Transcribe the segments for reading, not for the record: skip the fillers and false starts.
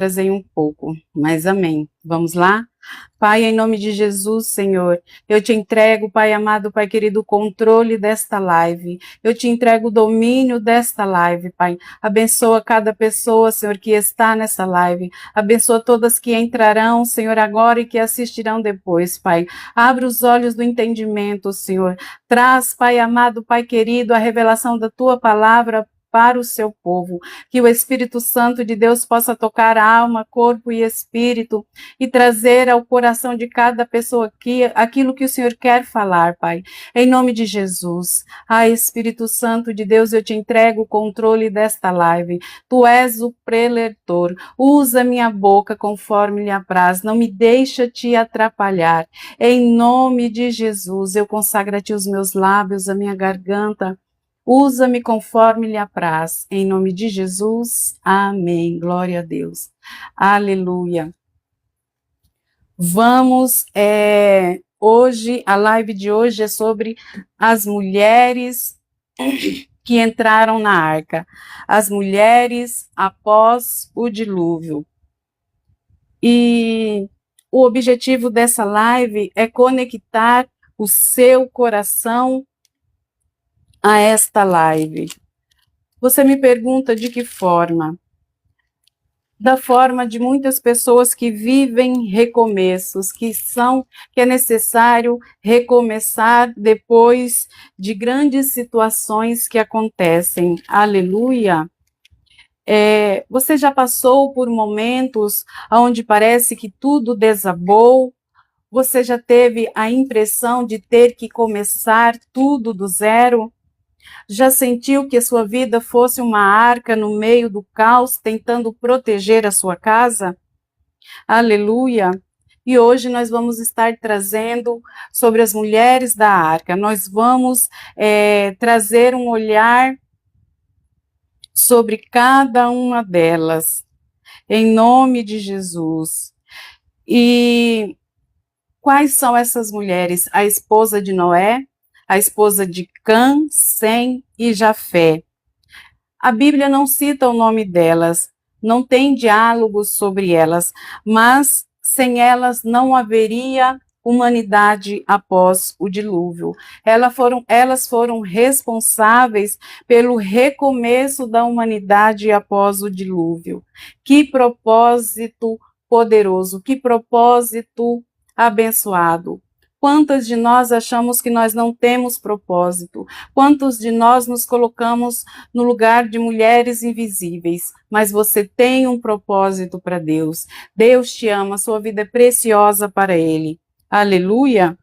Trazei um pouco, mas amém. Vamos lá? Pai, em nome de Jesus, Senhor, eu te entrego, Pai amado, Pai querido, o controle desta live. Eu te entrego o domínio desta live, Pai. Abençoa cada pessoa, Senhor, que está nessa live. Abençoa todas que entrarão, Senhor, agora e que assistirão depois, Pai. Abre os olhos do entendimento, Senhor. Traz, Pai amado, Pai querido, a revelação da tua palavra para o seu povo, que o Espírito Santo de Deus possa tocar a alma, corpo e espírito e trazer ao coração de cada pessoa aqui aquilo que o Senhor quer falar, Pai. Em nome de Jesus. Espírito Santo de Deus, eu te entrego o controle desta live. Tu és o preletor. Usa minha boca conforme lhe apraz. Não me deixa te atrapalhar. Em nome de Jesus, eu consagro a ti os meus lábios, a minha garganta. Usa-me conforme lhe apraz. Em nome de Jesus. Amém. Glória a Deus. Aleluia. Vamos, hoje, a live de hoje é sobre as mulheres que entraram na arca. As mulheres após o dilúvio. E o objetivo dessa live é conectar o seu coração a esta live. Você me pergunta de que forma? Da forma de muitas pessoas que vivem recomeços, que é necessário recomeçar depois de grandes situações que acontecem. Aleluia! Você já passou por momentos onde parece que tudo desabou? Você já teve a impressão de ter que começar tudo do zero? Já sentiu que a sua vida fosse uma arca no meio do caos, tentando proteger a sua casa? Aleluia! E hoje nós vamos estar trazendo sobre as mulheres da arca. Nós vamos trazer um olhar sobre cada uma delas, em nome de Jesus. E quais são essas mulheres? A esposa de Noé, a esposa de Cã, Sem e Jafé. A Bíblia não cita o nome delas, não tem diálogos sobre elas, mas sem elas não haveria humanidade após o dilúvio. Elas foram responsáveis pelo recomeço da humanidade após o dilúvio. Que propósito poderoso, que propósito abençoado. Quantas de nós achamos que nós não temos propósito? Quantos de nós nos colocamos no lugar de mulheres invisíveis? Mas você tem um propósito para Deus. Deus te ama, sua vida é preciosa para Ele. Aleluia!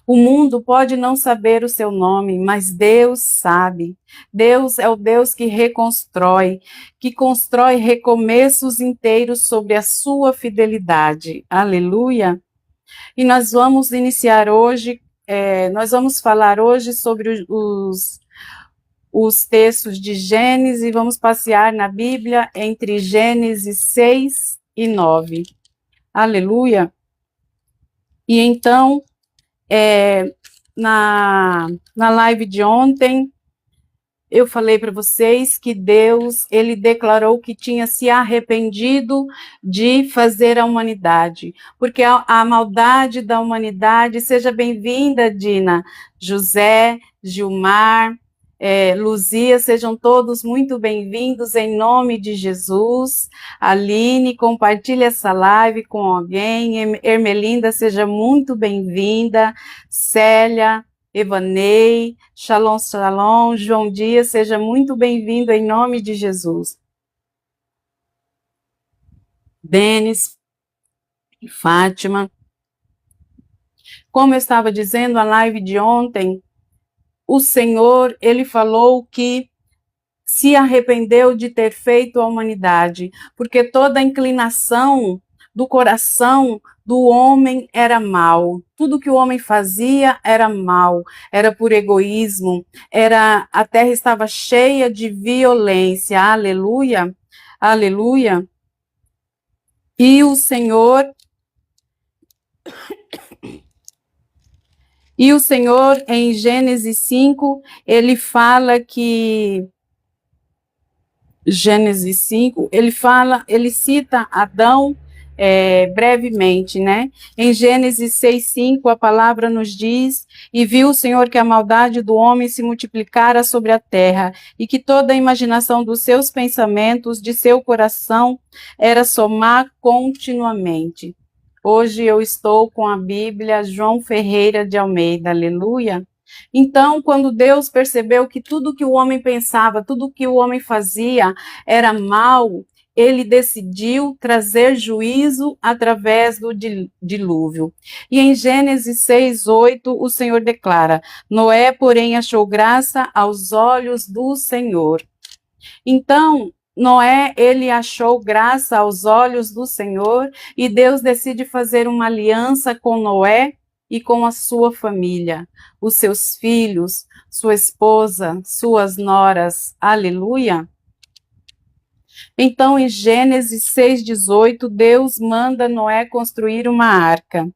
O mundo pode não saber o seu nome, mas Deus sabe. Deus é o Deus que constrói recomeços inteiros sobre a sua fidelidade. Aleluia! E nós vamos iniciar hoje, nós vamos falar hoje sobre os textos de Gênesis e vamos passear na Bíblia entre Gênesis 6 e 9. Aleluia! E então, na live de ontem, eu falei para vocês que Deus, ele declarou que tinha se arrependido de fazer a humanidade, porque a maldade da humanidade, seja bem-vinda, Dina, José, Gilmar, Luzia, sejam todos muito bem-vindos em nome de Jesus. Aline, compartilhe essa live com alguém. Ermelinda, seja muito bem-vinda. Célia, Evanei, Shalom, Shalom, João Dias, seja muito bem-vindo em nome de Jesus. Denis, Fátima. Como eu estava dizendo, a live de ontem, o Senhor, ele falou que se arrependeu de ter feito a humanidade, porque toda a inclinação do coração do homem era mal. Tudo que o homem fazia era mal, era por egoísmo, a terra estava cheia de violência. Aleluia, aleluia. E o Senhor, em Gênesis 5, ele fala que Gênesis 5, ele cita Adão brevemente, né? Em Gênesis 6:5, a palavra nos diz: E viu o Senhor que a maldade do homem se multiplicara sobre a terra, e que toda a imaginação dos seus pensamentos, de seu coração, era somar continuamente. Hoje eu estou com a Bíblia João Ferreira de Almeida, aleluia. Então, quando Deus percebeu que tudo que o homem pensava, tudo que o homem fazia era mal, ele decidiu trazer juízo através do dilúvio. E em Gênesis 6:8, o Senhor declara: Noé, porém, achou graça aos olhos do Senhor. Então, Noé, ele achou graça aos olhos do Senhor, e Deus decide fazer uma aliança com Noé e com a sua família, os seus filhos, sua esposa, suas noras. Aleluia. Então, em Gênesis 6:18, Deus manda Noé construir uma arca.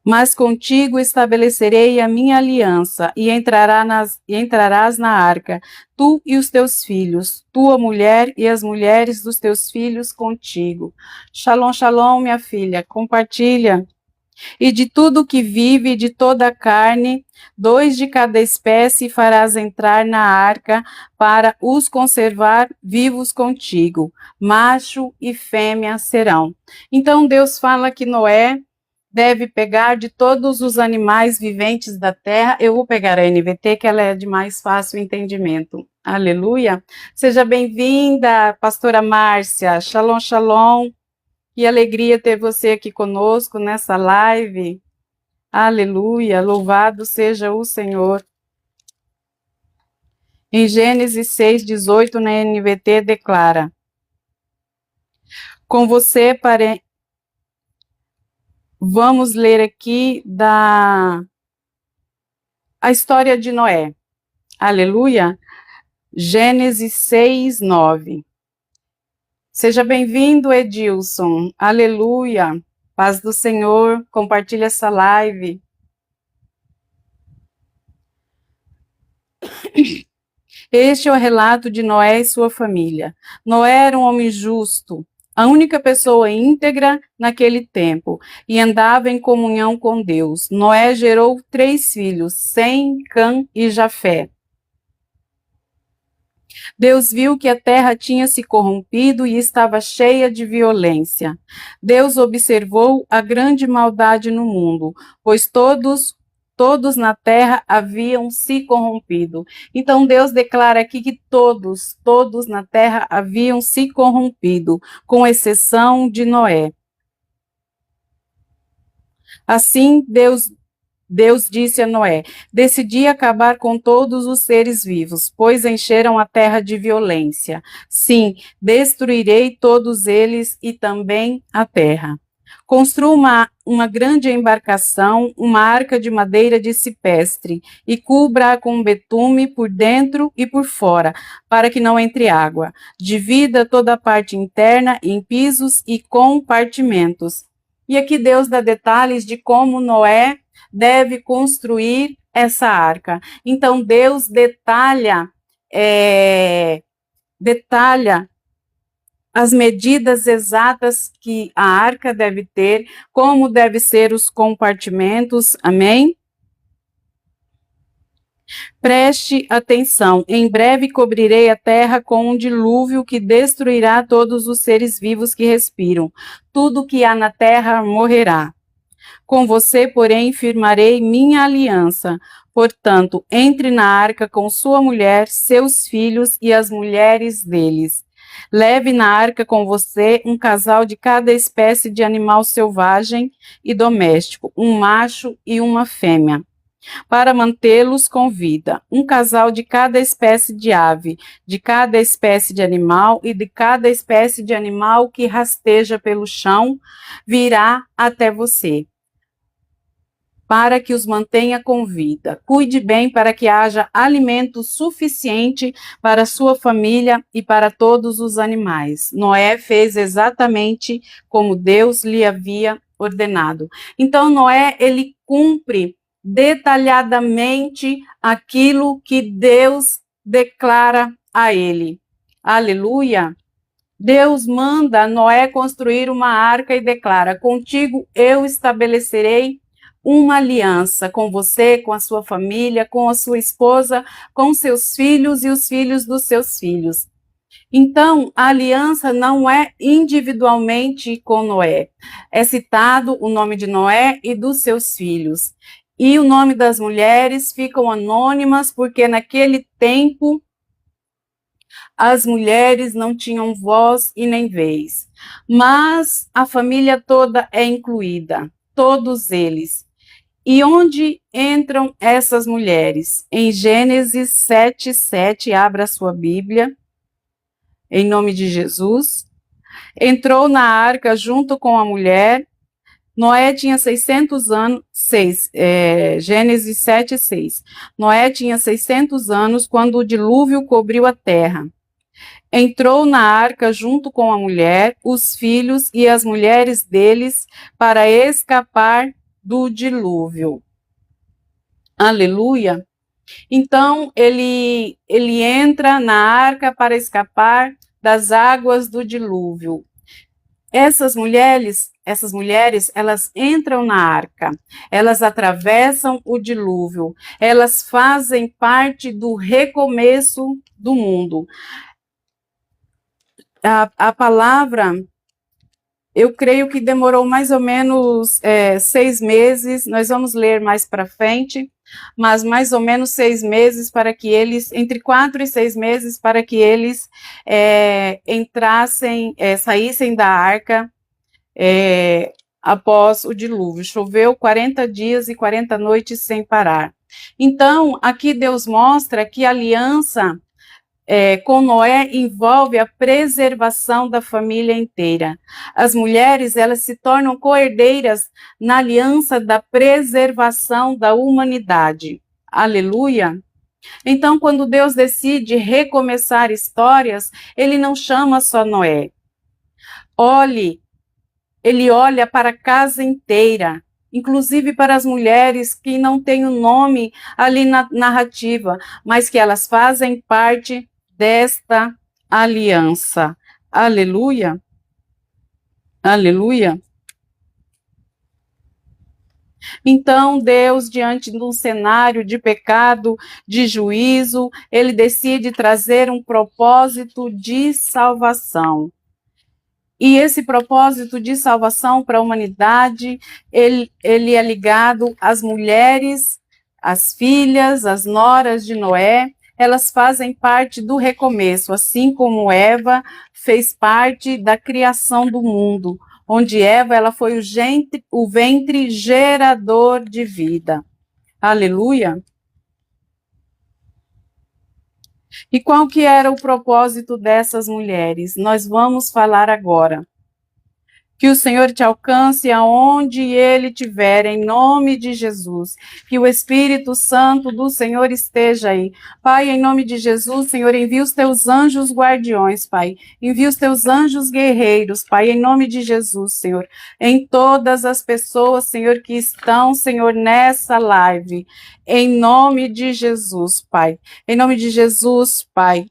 Mas contigo estabelecerei a minha aliança, e entrarás na arca, tu e os teus filhos, tua mulher e as mulheres dos teus filhos contigo. Shalom, shalom, minha filha, compartilha. E de tudo que vive, de toda a carne, 2 de cada espécie farás entrar na arca, para os conservar vivos contigo. Macho e fêmea serão. Então Deus fala que Noé deve pegar de todos os animais viventes da terra. Eu vou pegar a NVT, que ela é de mais fácil entendimento. Aleluia. Seja bem-vinda, pastora Márcia. Shalom, shalom. Que alegria ter você aqui conosco nessa live. Aleluia. Louvado seja o Senhor. Em Gênesis 6:18, na NVT, declara: Com você, vamos ler aqui a história de Noé. Aleluia. Gênesis 6:9. Seja bem-vindo, Edilson. Aleluia. Paz do Senhor. Compartilhe essa live. Este é o relato de Noé e sua família. Noé era um homem justo, a única pessoa íntegra naquele tempo, e andava em comunhão com Deus. Noé gerou 3 filhos, Sem, Cã e Jafé. Deus viu que a terra tinha se corrompido e estava cheia de violência. Deus observou a grande maldade no mundo, pois todos na terra haviam se corrompido. Então Deus declara aqui que todos na terra haviam se corrompido, com exceção de Noé. Assim, Deus disse a Noé: Decidi acabar com todos os seres vivos, pois encheram a terra de violência. Sim, destruirei todos eles e também a terra. Construa uma grande embarcação, uma arca de madeira de cipestre, e cubra-a com betume por dentro e por fora, para que não entre água. Divida toda a parte interna em pisos e compartimentos. E aqui Deus dá detalhes de como Noé deve construir essa arca. Então, Deus detalha as medidas exatas que a arca deve ter, como devem ser os compartimentos, amém? Preste atenção, em breve cobrirei a terra com um dilúvio que destruirá todos os seres vivos que respiram. Tudo que há na terra morrerá. Com você, porém, firmarei minha aliança. Portanto, entre na arca com sua mulher, seus filhos e as mulheres deles. Leve na arca com você um casal de cada espécie de animal selvagem e doméstico, um macho e uma fêmea, para mantê-los com vida. Um casal de cada espécie de ave, de cada espécie de animal e de cada espécie de animal que rasteja pelo chão virá até você, para que os mantenha com vida. Cuide bem para que haja alimento suficiente para sua família e para todos os animais. Noé fez exatamente como Deus lhe havia ordenado. Então, Noé, ele cumpre detalhadamente aquilo que Deus declara a ele. Aleluia. Deus manda Noé construir uma arca e declara: contigo eu estabelecerei uma aliança com você, com a sua família, com a sua esposa, com seus filhos e os filhos dos seus filhos. Então, a aliança não é individualmente com Noé. É citado o nome de Noé e dos seus filhos. E o nome das mulheres ficam anônimas, porque naquele tempo as mulheres não tinham voz e nem vez. Mas a família toda é incluída, todos eles. E onde entram essas mulheres? Em Gênesis 7:7, abra a sua Bíblia, em nome de Jesus. Entrou na arca junto com a mulher. Noé tinha 600 anos, Gênesis 7:6. Noé tinha 600 anos quando o dilúvio cobriu a terra. Entrou na arca junto com a mulher, os filhos e as mulheres deles para escapar do dilúvio. Aleluia! Então, ele entra na arca para escapar das águas do dilúvio. Essas mulheres, elas entram na arca, elas atravessam o dilúvio, elas fazem parte do recomeço do mundo. A palavra, eu creio que demorou mais ou menos 6 meses, nós vamos ler mais para frente, mas mais ou menos 6 meses para que eles, entre 4 e 6 meses, para que eles saíssem da arca após o dilúvio. Choveu 40 dias e 40 noites sem parar. Então, aqui Deus mostra que a aliança com Noé envolve a preservação da família inteira. As mulheres, elas se tornam co-herdeiras na aliança da preservação da humanidade. Aleluia! Então, quando Deus decide recomeçar histórias, ele não chama só Noé. Ele olha para a casa inteira, inclusive para as mulheres que não têm o nome ali na narrativa, mas que elas fazem parte desta aliança. Aleluia! Aleluia! Então, Deus, diante de um cenário de pecado, de juízo, ele decide trazer um propósito de salvação. E esse propósito de salvação para a humanidade, ele é ligado às mulheres, às filhas, às noras de Noé. Elas fazem parte do recomeço, assim como Eva fez parte da criação do mundo, onde Eva ela foi o ventre gerador de vida. Aleluia! E qual que era o propósito dessas mulheres? Nós vamos falar agora. Que o Senhor te alcance aonde Ele estiver, em nome de Jesus. Que o Espírito Santo do Senhor esteja aí. Pai, em nome de Jesus, Senhor, envia os teus anjos guardiões, Pai. Envia os teus anjos guerreiros, Pai, em nome de Jesus, Senhor. Em todas as pessoas, Senhor, que estão, Senhor, nessa live. Em nome de Jesus, Pai. Em nome de Jesus, Pai.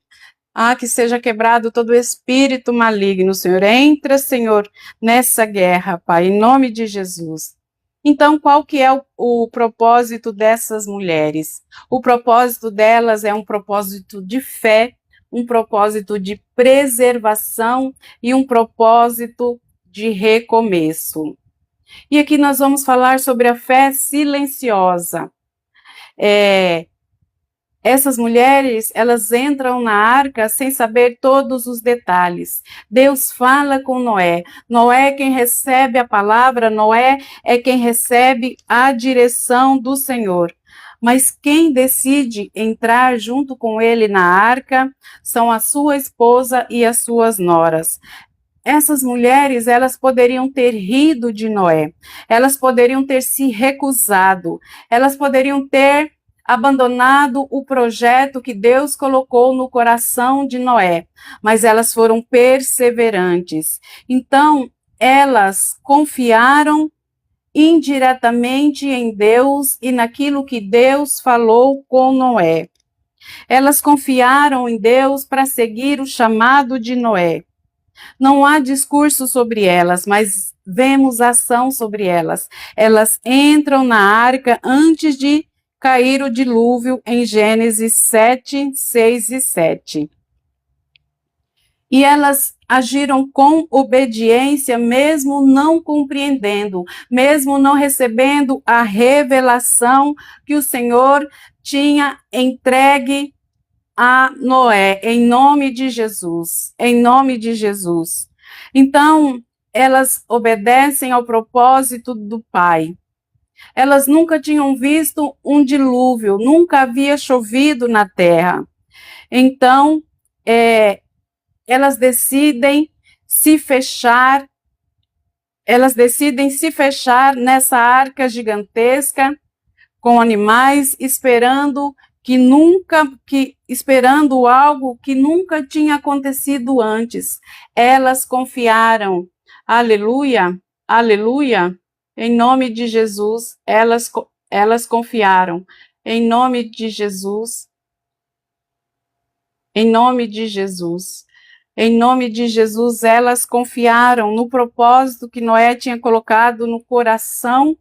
Que seja quebrado todo espírito maligno, Senhor. Entra, Senhor, nessa guerra, Pai, em nome de Jesus. Então, qual que é o propósito dessas mulheres? O propósito delas é um propósito de fé, um propósito de preservação e um propósito de recomeço. E aqui nós vamos falar sobre a fé silenciosa. Essas mulheres, elas entram na arca sem saber todos os detalhes. Deus fala com Noé. Noé é quem recebe a palavra, Noé é quem recebe a direção do Senhor. Mas quem decide entrar junto com ele na arca são a sua esposa e as suas noras. Essas mulheres, elas poderiam ter rido de Noé, elas poderiam ter se recusado, elas poderiam ter abandonado o projeto que Deus colocou no coração de Noé, mas elas foram perseverantes. Então, elas confiaram indiretamente em Deus e naquilo que Deus falou com Noé. Elas confiaram em Deus para seguir o chamado de Noé. Não há discurso sobre elas, mas vemos ação sobre elas. Elas entram na arca antes de cair o dilúvio em Gênesis 7, 6 e 7. E elas agiram com obediência, mesmo não compreendendo, mesmo não recebendo a revelação que o Senhor tinha entregue a Noé, em nome de Jesus, em nome de Jesus. Então, elas obedecem ao propósito do Pai. Elas nunca tinham visto um dilúvio, nunca havia chovido na terra. Então, elas decidem se fechar nessa arca gigantesca com animais, esperando algo que nunca tinha acontecido antes. Elas confiaram. Aleluia, aleluia. Em nome de Jesus, elas confiaram. Em nome de Jesus. Em nome de Jesus. Em nome de Jesus, elas confiaram no propósito que Noé tinha colocado no coração,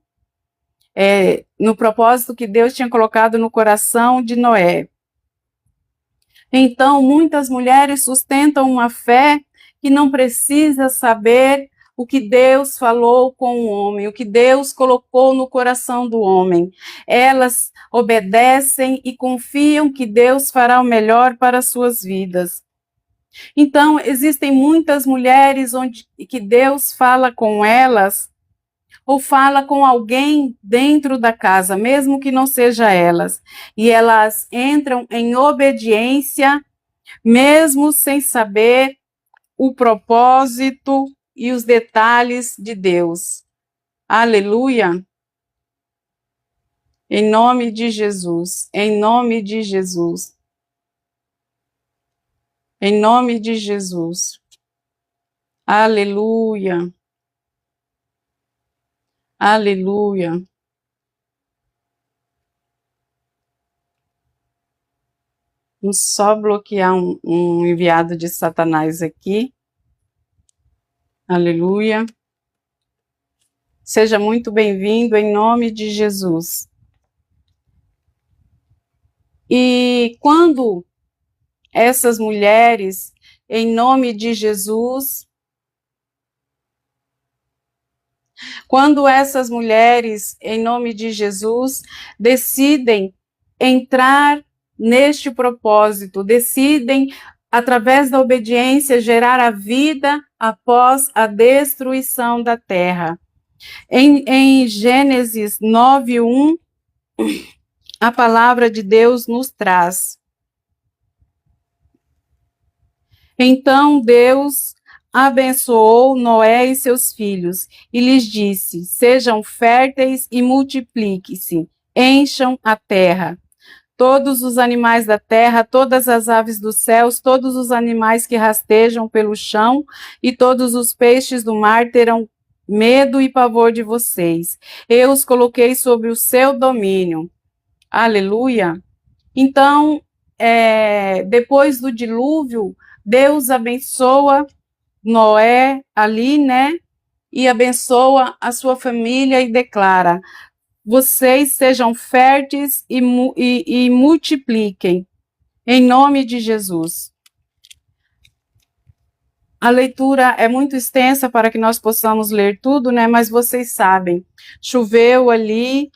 no propósito que Deus tinha colocado no coração de Noé. Então, muitas mulheres sustentam uma fé que não precisa saber o que Deus falou com o homem, o que Deus colocou no coração do homem. Elas obedecem e confiam que Deus fará o melhor para as suas vidas. Então, existem muitas mulheres que Deus fala com elas, ou fala com alguém dentro da casa, mesmo que não seja elas, e elas entram em obediência, mesmo sem saber o propósito e os detalhes de Deus. Aleluia! Em nome de Jesus, em nome de Jesus. Em nome de Jesus. Aleluia. Aleluia. Vamos só bloquear um enviado de Satanás aqui. Aleluia. Seja muito bem-vindo em nome de Jesus. E quando essas mulheres, em nome de Jesus, decidem entrar neste propósito, decidem, através da obediência, gerar a vida após a destruição da terra. Em Gênesis 9:1, a palavra de Deus nos traz: então Deus abençoou Noé e seus filhos e lhes disse: sejam férteis e multipliquem-se, encham a terra. Todos os animais da terra, todas as aves dos céus, todos os animais que rastejam pelo chão e todos os peixes do mar terão medo e pavor de vocês. Eu os coloquei sob o seu domínio. Aleluia. Então, depois do dilúvio, Deus abençoa Noé ali, né? E abençoa a sua família e declara: vocês sejam férteis e multipliquem, em nome de Jesus. A leitura é muito extensa para que nós possamos ler tudo, né? Mas vocês sabem, choveu ali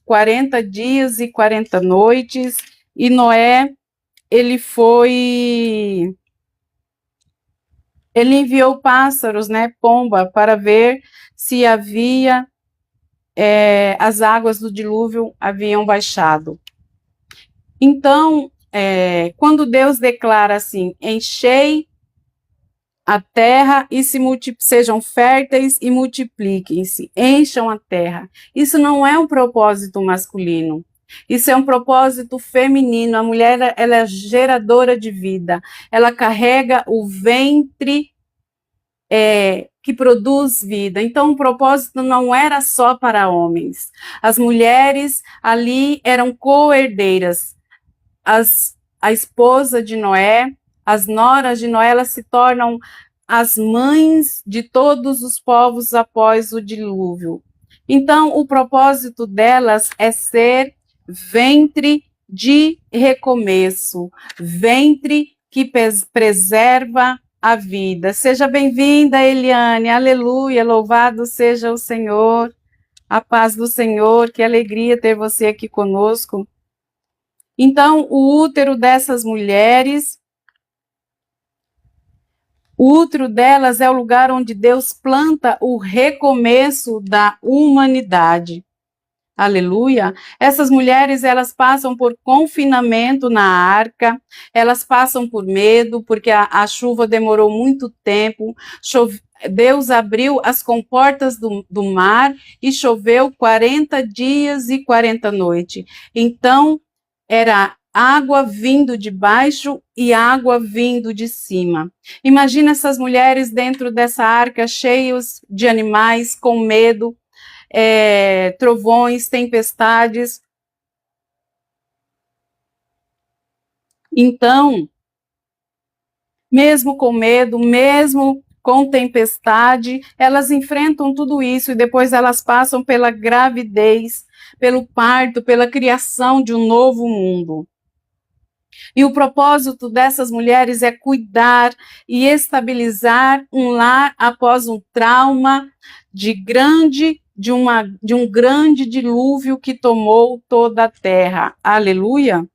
40 dias e 40 noites, e Noé, ele enviou pássaros, né, pomba, para ver se havia, as águas do dilúvio haviam baixado. Então, quando Deus declara assim: enchei a terra e sejam férteis e multipliquem-se, encham a terra. Isso não é um propósito masculino. Isso é um propósito feminino. A mulher, ela é geradora de vida. Ela carrega o ventre que produz vida. Então, o propósito não era só para homens. As mulheres ali eram co-herdeiras. a esposa de Noé, as noras de Noé, elas se tornam as mães de todos os povos após o dilúvio. Então, o propósito delas é ser ventre de recomeço, ventre que preserva a vida. Seja bem-vinda, Eliane, aleluia, louvado seja o Senhor, a paz do Senhor, que alegria ter você aqui conosco. Então, o útero dessas mulheres, o útero delas é o lugar onde Deus planta o recomeço da humanidade. Aleluia. Essas mulheres, elas passam por confinamento na arca, elas passam por medo, porque a chuva demorou muito tempo, Deus abriu as comportas do mar e choveu 40 dias e 40 noites. Então, era água vindo de baixo e água vindo de cima. Imagina essas mulheres dentro dessa arca, cheios de animais, com medo, trovões, tempestades. Então, mesmo com medo, mesmo com tempestade, elas enfrentam tudo isso e depois elas passam pela gravidez, pelo parto, pela criação de um novo mundo. E o propósito dessas mulheres é cuidar e estabilizar um lar após um trauma de um grande dilúvio que tomou toda a terra. Aleluia!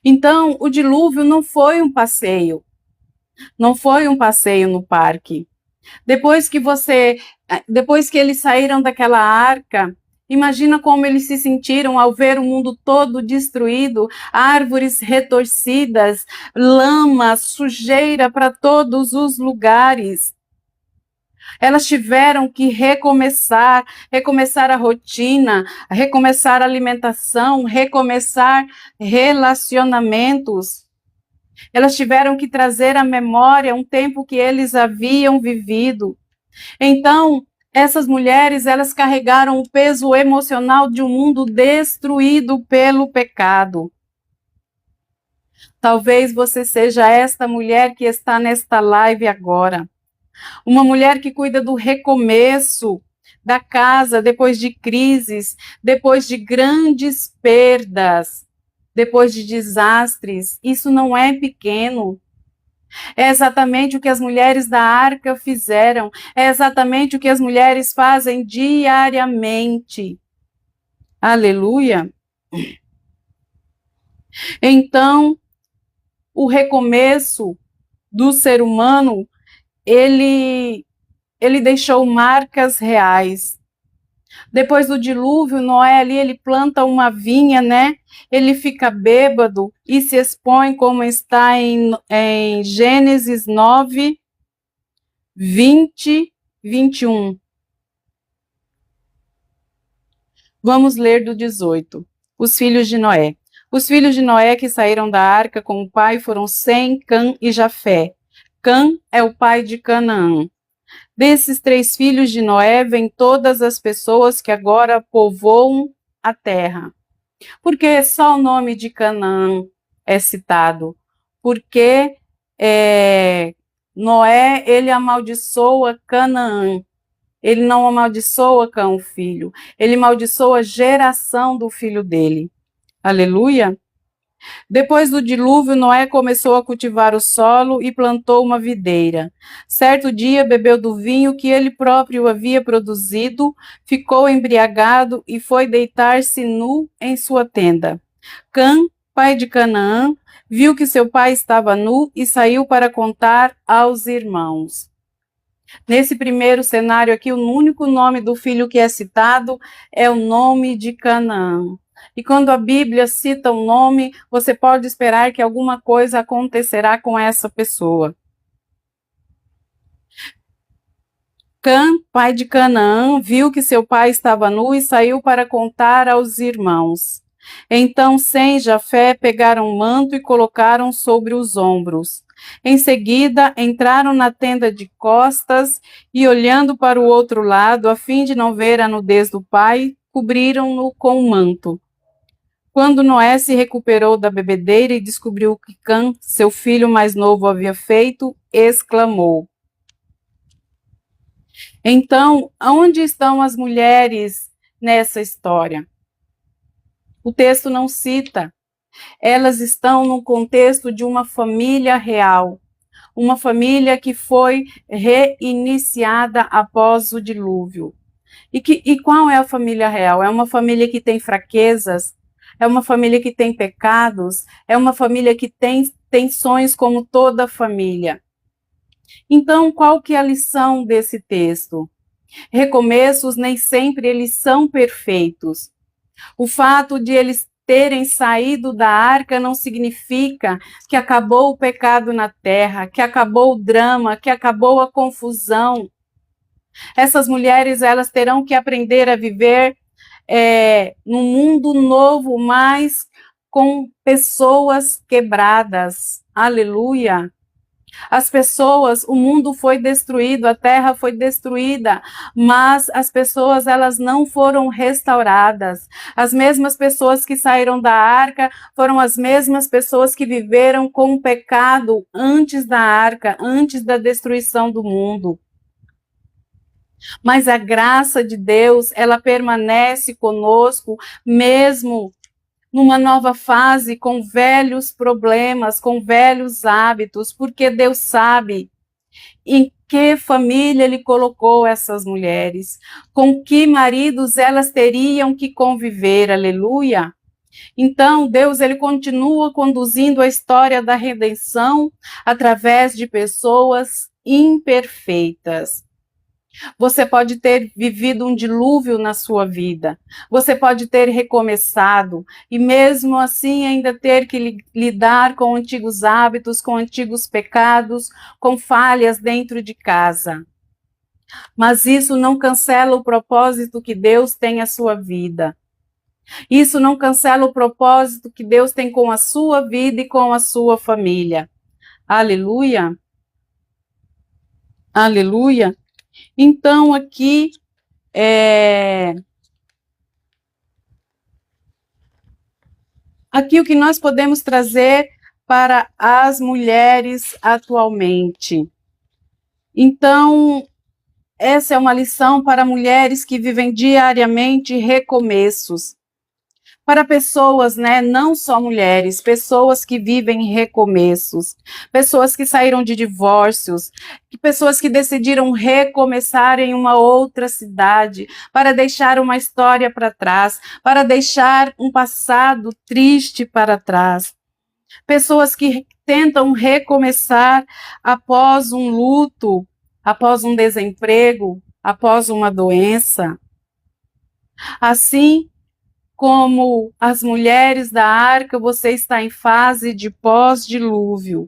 Então, o dilúvio não foi um passeio. Não foi um passeio no parque. Depois que eles saíram daquela arca, imagina como eles se sentiram ao ver o mundo todo destruído, árvores retorcidas, lama, sujeira para todos os lugares. Elas tiveram que recomeçar a rotina, recomeçar a alimentação, recomeçar relacionamentos. Elas tiveram que trazer à memória um tempo que eles haviam vivido. Então, essas mulheres, elas carregaram o peso emocional de um mundo destruído pelo pecado. Talvez você seja esta mulher que está nesta live agora. Uma mulher que cuida do recomeço da casa depois de crises, depois de grandes perdas, depois de desastres. Isso não é pequeno. É exatamente o que as mulheres da arca fizeram. É exatamente o que as mulheres fazem diariamente. Aleluia. Então, o recomeço do ser humano, ele deixou marcas reais. Depois do dilúvio, Noé ali, ele planta uma vinha, né? Ele fica bêbado e se expõe, como está em Gênesis 9, 20, 21. Vamos ler do 18. Os filhos de Noé. Os filhos de Noé que saíram da arca com o pai foram Sem, Cã e Jafé. Cã é o pai de Canaã. Desses 3 filhos de Noé vêm todas as pessoas que agora povoam a terra. Porque só o nome de Canaã é citado? Porque Noé, ele amaldiçoa Canaã. Ele não amaldiçoa Cã, o filho. Ele amaldiçoa a geração do filho dele. Aleluia! Depois do dilúvio, Noé começou a cultivar o solo e plantou uma videira. Certo dia, bebeu do vinho que ele próprio havia produzido, ficou embriagado e foi deitar-se nu em sua tenda. Cã, pai de Canaã, viu que seu pai estava nu e saiu para contar aos irmãos. Nesse primeiro cenário aqui, o único nome do filho que é citado é o nome de Canaã. E quando a Bíblia cita um nome, você pode esperar que alguma coisa acontecerá com essa pessoa. Cã, pai de Canaã, viu que seu pai estava nu e saiu para contar aos irmãos. Então Sem e Jafé pegaram um manto e colocaram sobre os ombros. Em seguida, entraram na tenda de costas e, olhando para o outro lado, a fim de não ver a nudez do pai, cobriram-no com um manto. Quando Noé se recuperou da bebedeira e descobriu o que Cã, seu filho mais novo, havia feito, exclamou: então, onde estão as mulheres nessa história? O texto não cita. Elas estão no contexto de uma família real, uma família que foi reiniciada após o dilúvio. E qual é a família real? É uma família que tem fraquezas, é uma família que tem pecados, é uma família que tem tensões como toda família. Então, qual que é a lição desse texto? Recomeços nem sempre eles são perfeitos. O fato de eles terem saído da arca não significa que acabou o pecado na terra, que acabou o drama, que acabou a confusão. Essas mulheres, elas terão que aprender a viver num mundo novo, mas com pessoas quebradas. Aleluia! As pessoas, o mundo foi destruído, a terra foi destruída, mas as pessoas, elas não foram restauradas. As mesmas pessoas que saíram da arca foram as mesmas pessoas que viveram com o pecado antes da arca, antes da destruição do mundo. Mas a graça de Deus, ela permanece conosco, mesmo numa nova fase, com velhos problemas, com velhos hábitos, porque Deus sabe em que família Ele colocou essas mulheres, com que maridos elas teriam que conviver, aleluia. Então, Deus, Ele continua conduzindo a história da redenção através de pessoas imperfeitas. Você pode ter vivido um dilúvio na sua vida, você pode ter recomeçado e mesmo assim ainda ter que lidar com antigos hábitos, com antigos pecados, com falhas dentro de casa. Mas isso não cancela o propósito que Deus tem à sua vida. Isso não cancela o propósito que Deus tem com a sua vida e com a sua família. Aleluia. Aleluia. Então, aqui, aqui o que nós podemos trazer para as mulheres atualmente. Então, essa é uma lição para mulheres que vivem diariamente recomeços. Para pessoas, né, não só mulheres, pessoas que vivem recomeços, pessoas que saíram de divórcios, pessoas que decidiram recomeçar em uma outra cidade, para deixar uma história para trás, para deixar um passado triste para trás. Pessoas que tentam recomeçar após um luto, após um desemprego, após uma doença. Assim, como as mulheres da arca, você está em fase de pós-dilúvio.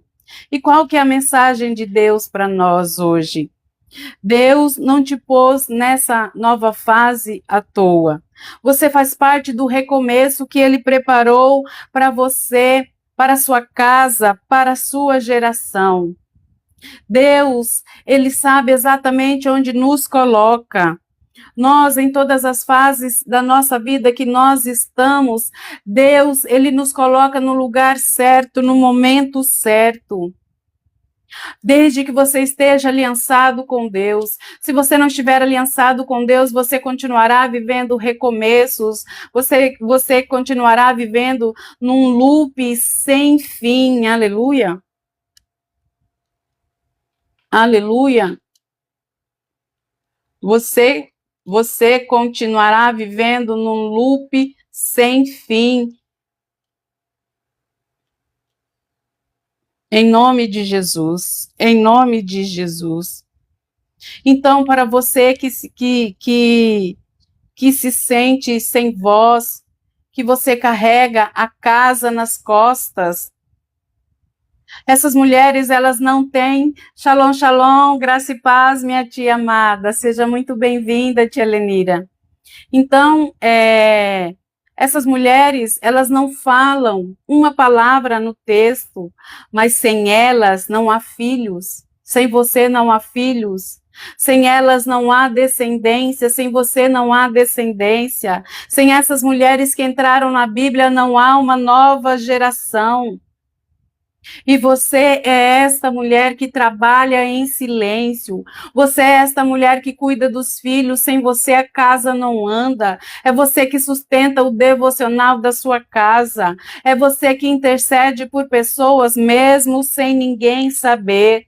E qual que é a mensagem de Deus para nós hoje? Deus não te pôs nessa nova fase à toa. Você faz parte do recomeço que Ele preparou para você, para a sua casa, para a sua geração. Deus, Ele sabe exatamente onde nos coloca. Nós, em todas as fases da nossa vida que nós estamos, Deus, Ele nos coloca no lugar certo, no momento certo. Desde que você esteja aliançado com Deus. Se você não estiver aliançado com Deus, você continuará vivendo recomeços, você continuará vivendo num loop sem fim. Aleluia. Aleluia. Você continuará vivendo num loop sem fim. Em nome de Jesus. Em nome de Jesus. Então, para você que se sente sem voz, que você carrega a casa nas costas, essas mulheres, elas não têm shalom, shalom, graça e paz, minha tia amada. Seja muito bem-vinda, tia Lenira. Então, essas mulheres, elas não falam uma palavra no texto, mas sem elas não há filhos. Sem você não há filhos. Sem elas não há descendência, sem você não há descendência. Sem essas mulheres que entraram na Bíblia, não há uma nova geração. E você é esta mulher que trabalha em silêncio. Você é esta mulher que cuida dos filhos. Sem você a casa não anda. É você que sustenta o devocional da sua casa. É você que intercede por pessoas mesmo sem ninguém saber.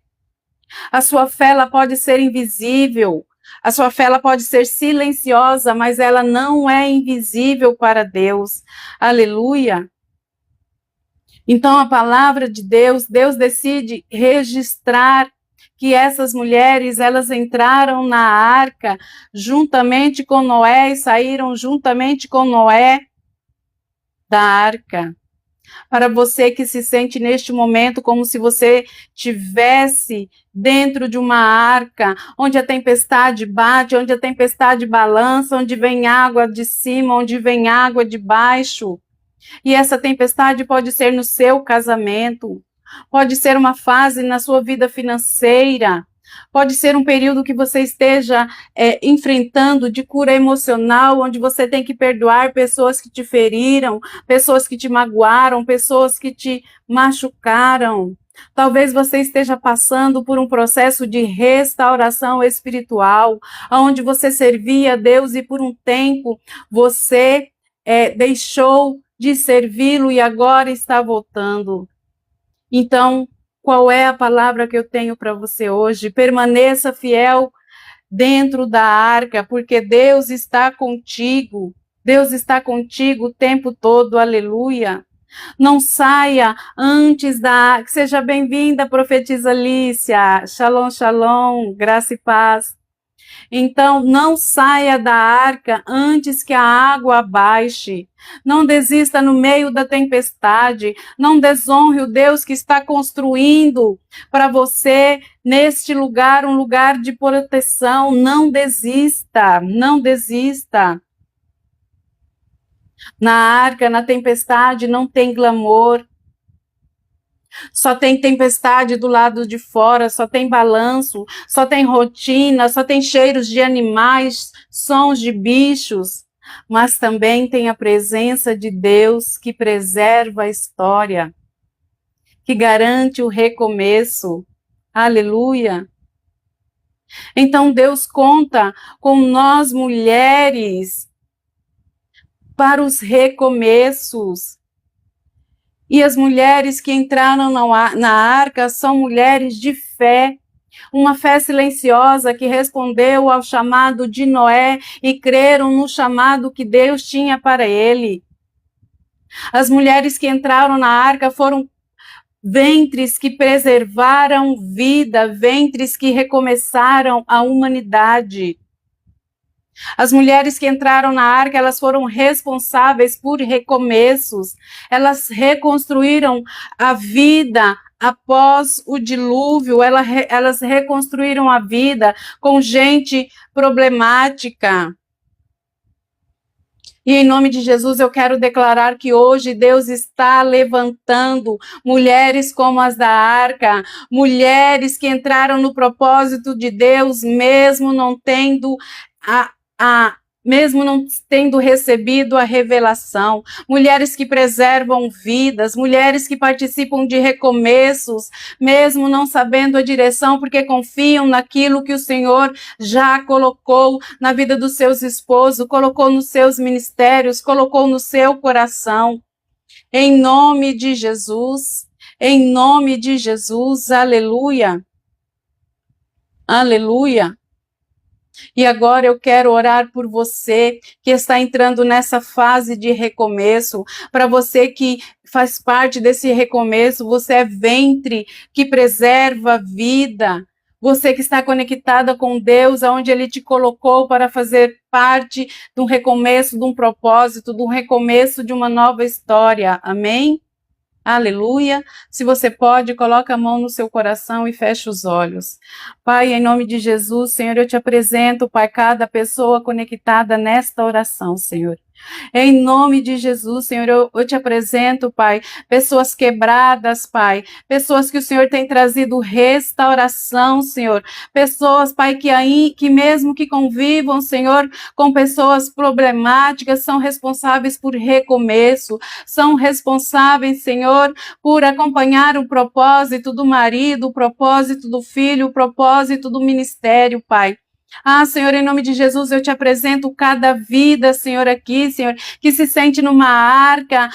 A sua fé ela pode ser invisível. A sua fé ela pode ser silenciosa, mas ela não é invisível para Deus. Aleluia. Então, a palavra de Deus, Deus decide registrar que essas mulheres, elas entraram na arca juntamente com Noé e saíram juntamente com Noé da arca. Para você que se sente neste momento como se você tivesse dentro de uma arca, onde a tempestade bate, onde a tempestade balança, onde vem água de cima, onde vem água de baixo. E essa tempestade pode ser no seu casamento, pode ser uma fase na sua vida financeira, pode ser um período que você esteja enfrentando de cura emocional, onde você tem que perdoar pessoas que te feriram, pessoas que te magoaram, pessoas que te machucaram. Talvez você esteja passando por um processo de restauração espiritual, onde você servia a Deus e por um tempo você deixou de servi-lo e agora está voltando. Então, qual é a palavra que eu tenho para você hoje? Permaneça fiel dentro da arca, porque Deus está contigo. Deus está contigo o tempo todo, aleluia. Não saia antes da... Seja bem-vinda, profetisa Lícia. Shalom, shalom, graça e paz. Então, não saia da arca antes que a água baixe. Não desista no meio da tempestade. Não desonre o Deus que está construindo para você neste lugar, um lugar de proteção. Não desista, não desista. Na arca, na tempestade, não tem glamour. Só tem tempestade do lado de fora, só tem balanço, só tem rotina, só tem cheiros de animais, sons de bichos, mas também tem a presença de Deus que preserva a história, que garante o recomeço. Aleluia! Então Deus conta com nós mulheres para os recomeços. E as mulheres que entraram na arca são mulheres de fé, uma fé silenciosa que respondeu ao chamado de Noé e creram no chamado que Deus tinha para ele. As mulheres que entraram na arca foram ventres que preservaram vida, ventres que recomeçaram a humanidade. As mulheres que entraram na arca, elas foram responsáveis por recomeços. Elas reconstruíram a vida após o dilúvio. Elas reconstruíram a vida com gente problemática. E em nome de Jesus eu quero declarar que hoje Deus está levantando mulheres como as da arca, mulheres que entraram no propósito de Deus, mesmo não tendo mesmo não tendo recebido a revelação, mulheres que preservam vidas, mulheres que participam de recomeços, mesmo não sabendo a direção, porque confiam naquilo que o Senhor já colocou na vida dos seus esposos, colocou nos seus ministérios, colocou no seu coração. Em nome de Jesus, aleluia, aleluia. E agora eu quero orar por você que está entrando nessa fase de recomeço, para você que faz parte desse recomeço, você é ventre que preserva a vida, você que está conectada com Deus, aonde Ele te colocou para fazer parte de um recomeço, de um propósito, de um recomeço de uma nova história, amém? Aleluia. Se você pode, coloca a mão no seu coração e feche os olhos. Pai, em nome de Jesus, Senhor, eu te apresento, Pai, cada pessoa conectada nesta oração, Senhor. Em nome de Jesus, Senhor, eu te apresento, Pai, pessoas quebradas, Pai, pessoas que o Senhor tem trazido restauração, Senhor, pessoas, Pai, que mesmo que convivam, Senhor, com pessoas problemáticas, são responsáveis por recomeço, são responsáveis, Senhor, por acompanhar o propósito do marido, o propósito do filho, o propósito do ministério, Pai. Ah, Senhor, em nome de Jesus, eu te apresento cada vida, Senhor, aqui, Senhor, que se sente numa arca,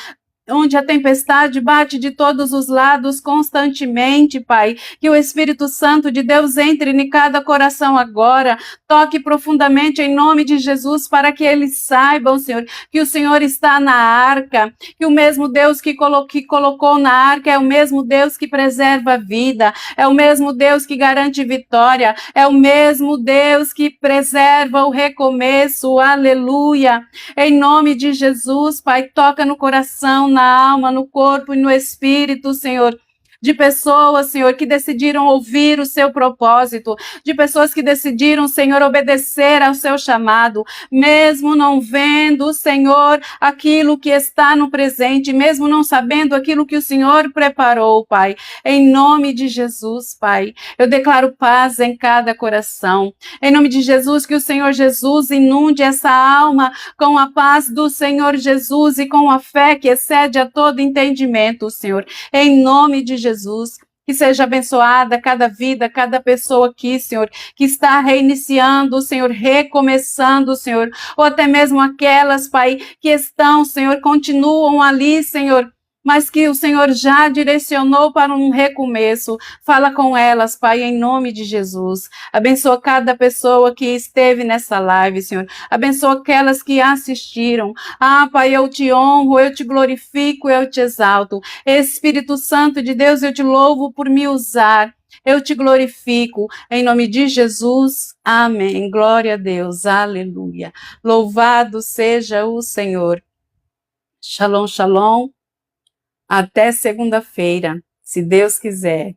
onde a tempestade bate de todos os lados constantemente, Pai. Que o Espírito Santo de Deus entre em cada coração agora, toque profundamente em nome de Jesus, para que eles saibam, Senhor, que o Senhor está na arca, que o mesmo Deus que colocou na arca é o mesmo Deus que preserva a vida, é o mesmo Deus que garante vitória, é o mesmo Deus que preserva o recomeço, aleluia. Em nome de Jesus, Pai, toca no coração, na alma, no corpo e no espírito, Senhor. De pessoas, Senhor, que decidiram ouvir o seu propósito, de pessoas que decidiram, Senhor, obedecer ao seu chamado, mesmo não vendo, Senhor, aquilo que está no presente, mesmo não sabendo aquilo que o Senhor preparou, Pai. Em nome de Jesus, Pai, eu declaro paz em cada coração. Em nome de Jesus, que o Senhor Jesus inunde essa alma com a paz do Senhor Jesus e com a fé que excede a todo entendimento, Senhor. Em nome de Jesus, que seja abençoada cada vida, cada pessoa aqui, Senhor, que está reiniciando, Senhor, recomeçando, Senhor, ou até mesmo aquelas, Pai, que estão, Senhor, continuam ali, Senhor, mas que o Senhor já direcionou para um recomeço. Fala com elas, Pai, em nome de Jesus. Abençoa cada pessoa que esteve nessa live, Senhor. Abençoa aquelas que assistiram. Ah, Pai, eu te honro, eu te glorifico, eu te exalto. Espírito Santo de Deus, eu te louvo por me usar. Eu te glorifico, em nome de Jesus, amém. Glória a Deus, aleluia. Louvado seja o Senhor. Shalom, shalom. Até segunda-feira, se Deus quiser.